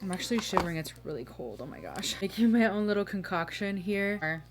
I'm actually shivering. It's really cold. Oh my gosh. Making my own little concoction here.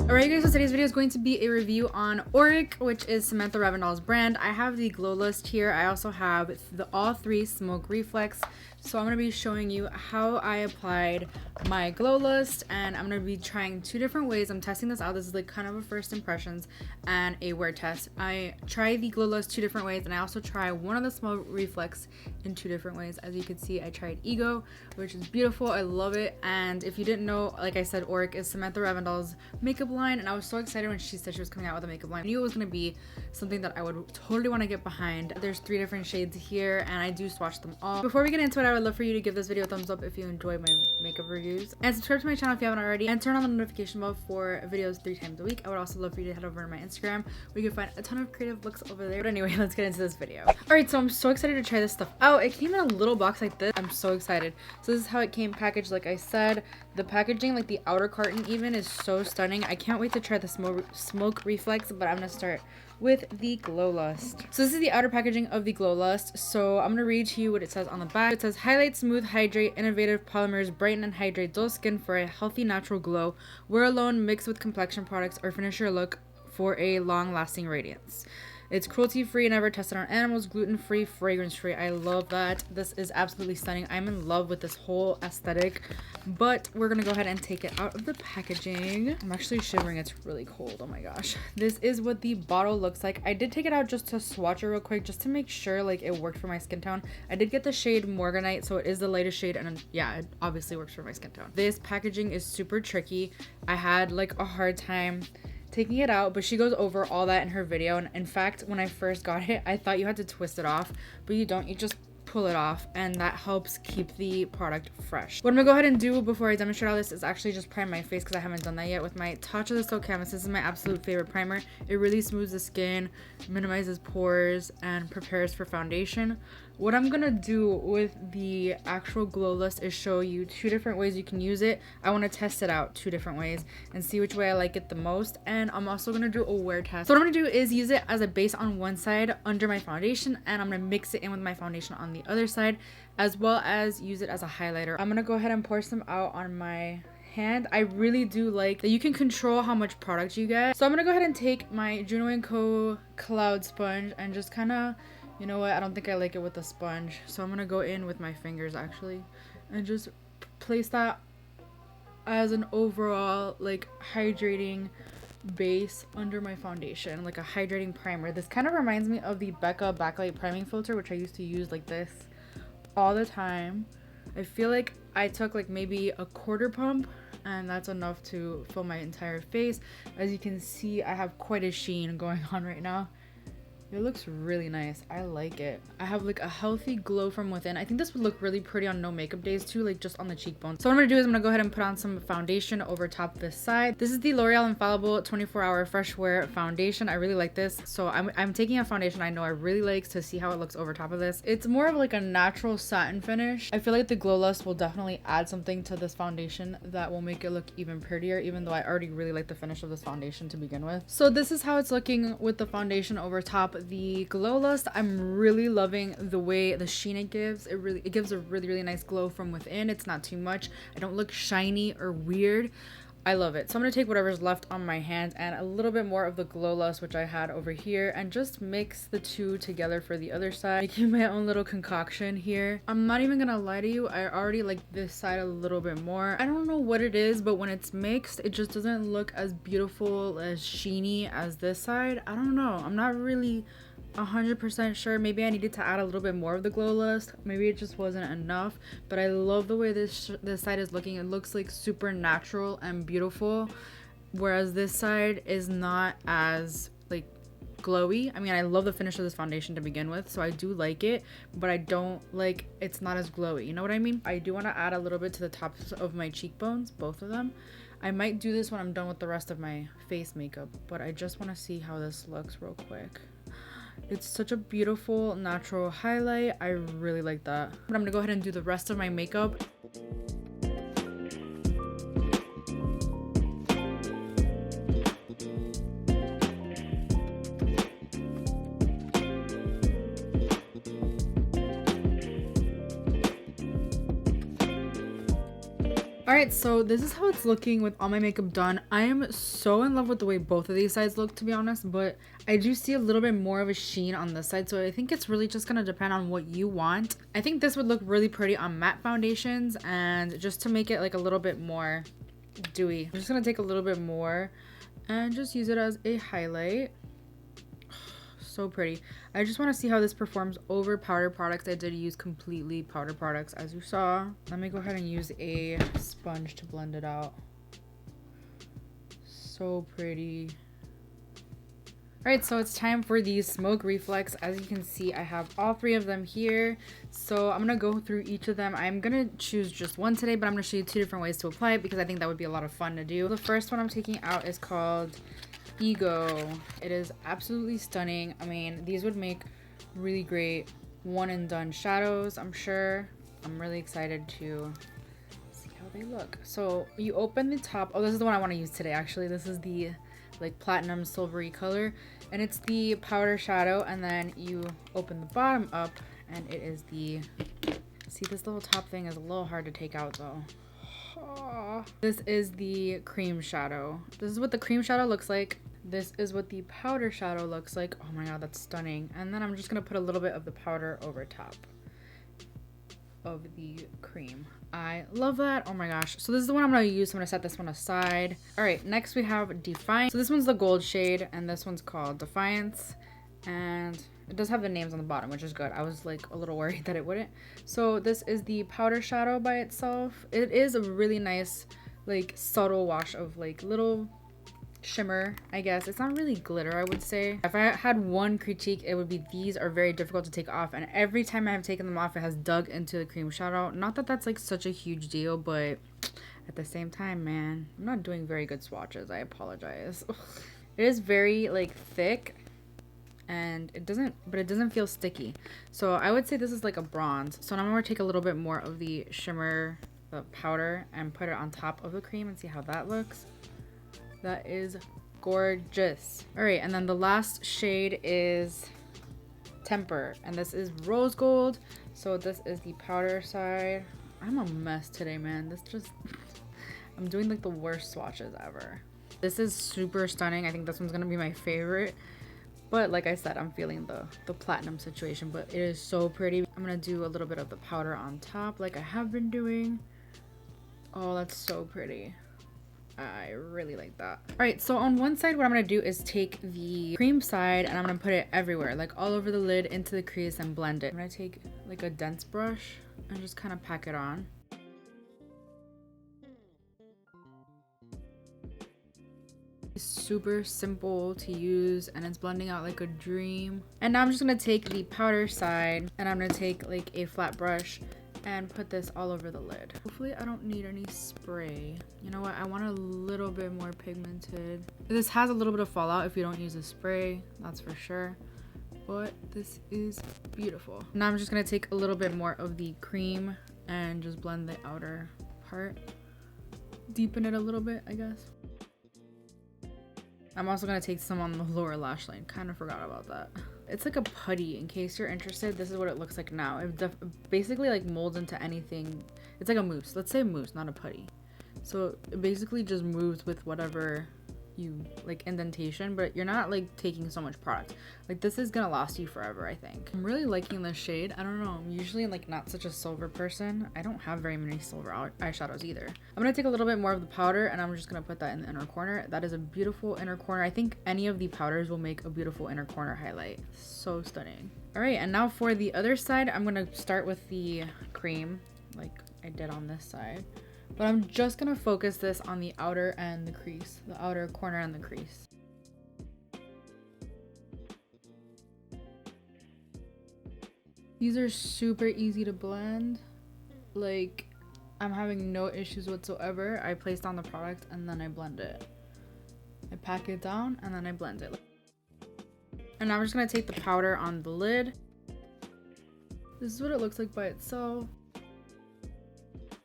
Alright guys, so today's video is going to be a review on Auric, which is Samantha Ravindal's brand. I have the Glow Lust here. I also have the all three Smoke Reflex. So I'm going to be showing you how I applied my Glow Lust, and I'm going to be trying two different ways. I'm testing this out. This is like kind of a first impressions and a wear test. I try the Glow Lust two different ways, and I also try one of the Smoke Reflex in two different ways. As you can see, I tried Ego, which is beautiful. I love it. And if you didn't know, like I said, Auric is Samantha Ravindal's makeup line, and I was so excited when she said she was coming out with a makeup line. I knew it was going to be something that I would totally want to get behind. There's three different shades here, and I do swatch them all. Before we get into it, I would love for you to give this video a thumbs up if you enjoy my makeup reviews, and subscribe to my channel if you haven't already, and turn on the notification bell for videos 3 times a week. I would also love for you to head over to my Instagram where you can find a ton of creative looks over there. But anyway, let's get into this video. Alright, so I'm so excited to try this stuff out. It came in a little box like this. I'm so excited. So this is how it came packaged. Like I said, the packaging, like the outer carton even, is so stunning. I can't wait to try the Smoke Reflex, but I'm gonna start with the Glow Lust. So this is the outer packaging of the Glow Lust. So I'm gonna read to you what it says on the back. It says, highlight, smooth, hydrate, innovative polymers, brighten and hydrate dull skin for a healthy natural glow. Wear alone, mix with complexion products, or finish your look for a long-lasting radiance. It's cruelty-free, never tested on animals, gluten-free, fragrance-free. I love that. This is absolutely stunning. I'm in love with this whole aesthetic, but we're gonna go ahead and take it out of the packaging. I'm actually shivering. It's really cold. Oh my gosh. This is what the bottle looks like. I did take it out just to swatch it real quick, just to make sure like it worked for my skin tone. I did get the shade Morganite, so it is the lightest shade, and yeah, it obviously works for my skin tone. This packaging is super tricky. I had like a hard time taking it out, but she goes over all that in her video. And in fact, when I first got it, I thought you had to twist it off, but you don't. You just pull it off, and that helps keep the product fresh. What I'm gonna go ahead and do before I demonstrate all this is actually just prime my face, because I haven't done that yet, with my Touch of the Silk Canvas. This is my absolute favorite primer. It really smooths the skin, minimizes pores, and prepares for foundation. What I'm gonna do with the actual Glow Lust is show you two different ways you can use it. I want to test it out two different ways and see which way I like it the most, and I'm also gonna do a wear test. So what I'm gonna do is use it as a base on one side under my foundation, and I'm gonna mix it in with my foundation on the other side, as well as use it as a highlighter. I'm gonna go ahead and pour some out on my hand. I really do like that you can control how much product you get. So I'm gonna go ahead and take my Juno & Co. Cloud Sponge and just kind of, you know what, I don't think I like it with a sponge, so I'm gonna go in with my fingers actually and just place that as an overall like hydrating base under my foundation, like a hydrating primer. This kind of reminds me of the Becca Backlight Priming Filter, which I used to use like this all the time. I feel like I took like maybe a quarter pump, and that's enough to fill my entire face. As you can see, I have quite a sheen going on right now. It looks really nice. I like it. I have like a healthy glow from within. I think this would look really pretty on no makeup days too, like just on the cheekbones. So what I'm gonna do is I'm gonna go ahead and put on some foundation over top of this side. This is the L'Oreal Infallible 24-Hour Fresh Wear Foundation. I really like this. So I'm taking a foundation I know I really like to see how it looks over top of this. It's more of like a natural satin finish. I feel like the Glow Lust will definitely add something to this foundation that will make it look even prettier, even though I already really like the finish of this foundation to begin with. So this is how it's looking with the foundation over top the Glow Lust. I'm really loving the way the sheen it gives. It gives a really nice glow from within. It's not too much. I don't look shiny or weird. I love it. So I'm going to take whatever's left on my hand and a little bit more of the Glow Lust, which I had over here, and just mix the two together for the other side, making my own little concoction here. I'm not even going to lie to you, I already like this side a little bit more. I don't know what it is, but when it's mixed, it just doesn't look as beautiful, as sheeny as this side. I don't know. I'm not really 100% sure. Maybe I needed to add a little bit more of the Glow Lust. Maybe it just wasn't enough, but I love the way this side is looking. It looks like super natural and beautiful, whereas this side is not as like glowy. I mean, I love the finish of this foundation to begin with, so I do like it, but I don't like, it's not as glowy, you know what I mean? I do want to add a little bit to the tops of my cheekbones, both of them. I might do this when I'm done with the rest of my face makeup, but I just want to see how this looks real quick. It's such a beautiful natural highlight. I really like that. But I'm gonna go ahead and do the rest of my makeup. Alright, so this is how it's looking with all my makeup done. I am so in love with the way both of these sides look, to be honest, but I do see a little bit more of a sheen on this side, so I think it's really just gonna depend on what you want. I think this would look really pretty on matte foundations, and just to make it like a little bit more dewy, I'm just gonna take a little bit more and just use it as a highlight. So pretty. I just want to see how this performs over powder products. I did use completely powder products, as you saw. Let me go ahead and use a sponge to blend it out. So pretty. Alright, so it's time for the smoke reflex. As you can see, I have all three of them here. So I'm going to go through each of them. I'm going to choose just one today, but I'm going to show you two different ways to apply it because I think that would be a lot of fun to do. The first one I'm taking out is called Ego. It is absolutely stunning. I mean, these would make really great one and done shadows, I'm sure. I'm really excited to see how they look. So you open the top. Oh, this is the one I want to use today, actually. This is the like platinum silvery color, and it's the powder shadow, and then you open the bottom up and it is the, see, this little top thing is a little hard to take out though. This is the cream shadow. This is what the cream shadow looks like. This is what the powder shadow looks like. Oh my god, that's stunning. And then I'm just gonna put a little bit of the powder over top of the cream. I love that. Oh my gosh. So this is the one I'm gonna use. So I'm gonna set this one aside. All right, next we have Defiance. So this one's the gold shade, and this one's called Defiance. And it does have the names on the bottom, which is good. I was like a little worried that it wouldn't. So this is the powder shadow by itself. It is a really nice, like, subtle wash of like little shimmer, I guess. It's not really glitter, I would say. If I had one critique, it would be these are very difficult to take off, and every time I have taken them off, it has dug into the cream shadow. Not that that's like such a huge deal, but at the same time, man, I'm not doing very good swatches. I apologize. It is very like thick, and it doesn't feel sticky. So I would say this is like a bronze. So now I'm gonna take a little bit more of the shimmer, the powder, and put it on top of the cream and see how that looks. That is gorgeous. All right, and then the last shade is Temper, and this is rose gold. So this is the powder side. I'm a mess today, man. This just, I'm doing like the worst swatches ever. This is super stunning. I think this one's gonna be my favorite. But like I said, I'm feeling the platinum situation, but it is so pretty. I'm gonna do a little bit of the powder on top like I have been doing. Oh, that's so pretty. I really like that. All right, so on one side, what I'm gonna do is take the cream side and I'm gonna put it everywhere, like all over the lid, into the crease, and blend it. I'm gonna take like a dense brush and just kind of pack it on. It's super simple to use and it's blending out like a dream. And now I'm just gonna take the powder side and I'm gonna take like a flat brush and put this all over the lid. Hopefully I don't need any spray. You know what? I want a little bit more pigmented. This has a little bit of fallout if you don't use a spray, that's for sure. But this is beautiful. Now I'm just gonna take a little bit more of the cream and just blend the outer part. Deepen it a little bit, I guess. I'm also gonna take some on the lower lash line. Kind of forgot about that. It's like a putty, in case you're interested. This is what it looks like now. It basically like molds into anything. It's like a mousse. Let's say mousse, not a putty. So it basically just moves with whatever you like indentation, but you're not like taking so much product. Like this is gonna last you forever, I think. I'm really liking this shade. I don't know, I'm usually like not such a silver person. I don't have very many silver eyeshadows either. I'm gonna take a little bit more of the powder and I'm just gonna put that in the inner corner. That is a beautiful inner corner. I think any of the powders will make a beautiful inner corner highlight. So stunning. All right, and now for the other side, I'm gonna start with the cream like I did on this side. But I'm just gonna focus this on the outer and the crease, the outer corner and the crease. These are super easy to blend. Like, I'm having no issues whatsoever. I place down the product and then I blend it. I pack it down and then I blend it. And I'm just gonna take the powder on the lid. This is what it looks like by itself.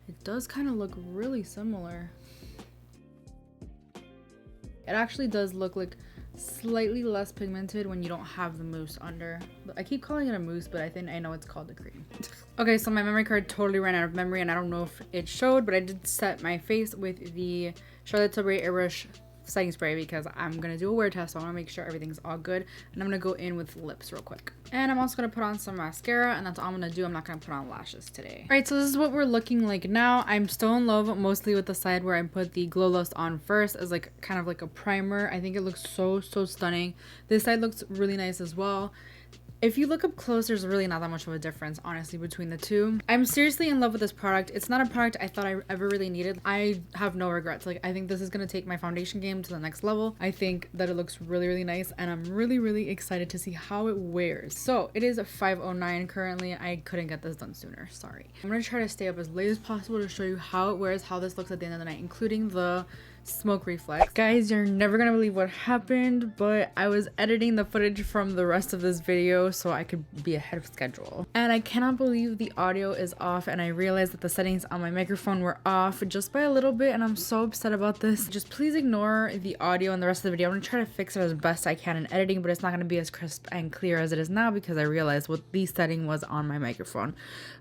It does kind of look really similar. It actually does look like slightly less pigmented when you don't have the mousse under. I keep calling it a mousse, but I know it's called the cream. Okay, so my memory card totally ran out of memory, and I don't know if it showed, but I did set my face with the Charlotte Tilbury Airbrush setting spray because I'm gonna do a wear test, so I want to make sure everything's all good. And I'm gonna go in with lips real quick, and I'm also gonna put on some mascara, and that's all I'm gonna do. I'm not gonna put on lashes today. All right, so this is what we're looking like now. I'm still in love mostly with the side where I put the Glow Lust on first as like kind of like a primer. I think it looks so stunning. This side looks really nice as well. If you look up close, there's really not that much of a difference, honestly, between the two. I'm seriously in love with this product. It's not a product I thought I ever really needed. I have no regrets. Like, I think this is going to take my foundation game to the next level. I think that it looks really nice, and I'm really excited to see how it wears. So, it is 5:09 currently. I couldn't get this done sooner. Sorry. I'm going to try to stay up as late as possible to show you how it wears, how this looks at the end of the night, including the smoke reflex. Guys, you're never gonna believe what happened, but I was editing the footage from the rest of this video so I could be ahead of schedule, and I cannot believe the audio is off, and I realized that the settings on my microphone were off just by a little bit, and I'm so upset about this. Just please ignore the audio and the rest of the video. I'm gonna try to fix it as best I can in editing, but it's not gonna be as crisp and clear as it is now because I realized what the setting was on my microphone.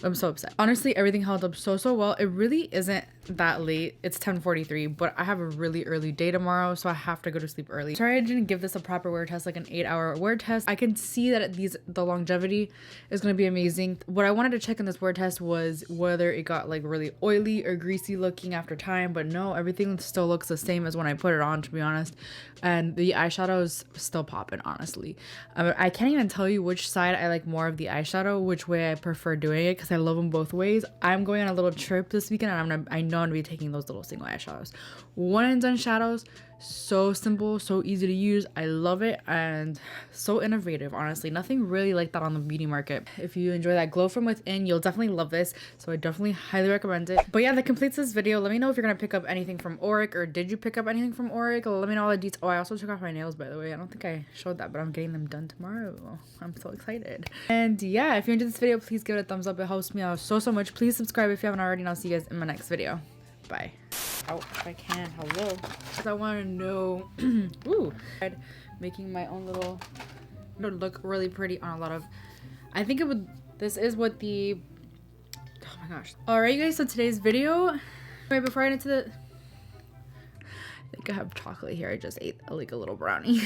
I'm so upset. Honestly, everything held up so well. It really isn't that late. It's 10:43, but I have a really early day tomorrow, so I have to go to sleep early. Sorry I didn't give this a proper wear test, like an 8-hour wear test. I can see that the longevity is going to be amazing. What I wanted to check in this wear test was whether it got like really oily or greasy looking after time, but no, everything still looks the same as when I put it on, to be honest. And the eyeshadow is still popping, honestly. I can't even tell you which side I like more of the eyeshadow, which way I prefer doing it, because I love them both ways. I'm going on a little trip this weekend, and I know I'm gonna be taking those little single eyeshadows. One and done shadows, so simple, so easy to use. I love it, and so innovative, honestly. Nothing really like that on the beauty market. If you enjoy that glow from within, you'll definitely love this, so I definitely highly recommend it. But yeah, that completes this video. Let me know if you're gonna pick up anything from Auric, or did you pick up anything from Auric? Let me know all the details. Oh, I also took off my nails, by the way. I don't think I showed that, but I'm getting them done tomorrow. I'm so excited. And yeah, if you enjoyed this video, please give it a thumbs up. It helps me out so much. Please subscribe if you haven't already, and I'll see you guys in my next video. Bye. Oh, if I can, hello. Because I want to know, ooh, making my own little, it would look really pretty on a lot of, I think it would, this is what the, oh my gosh. Alright, you guys, so today's video, wait, before I get into the, I think I have chocolate here. I just ate like a little brownie.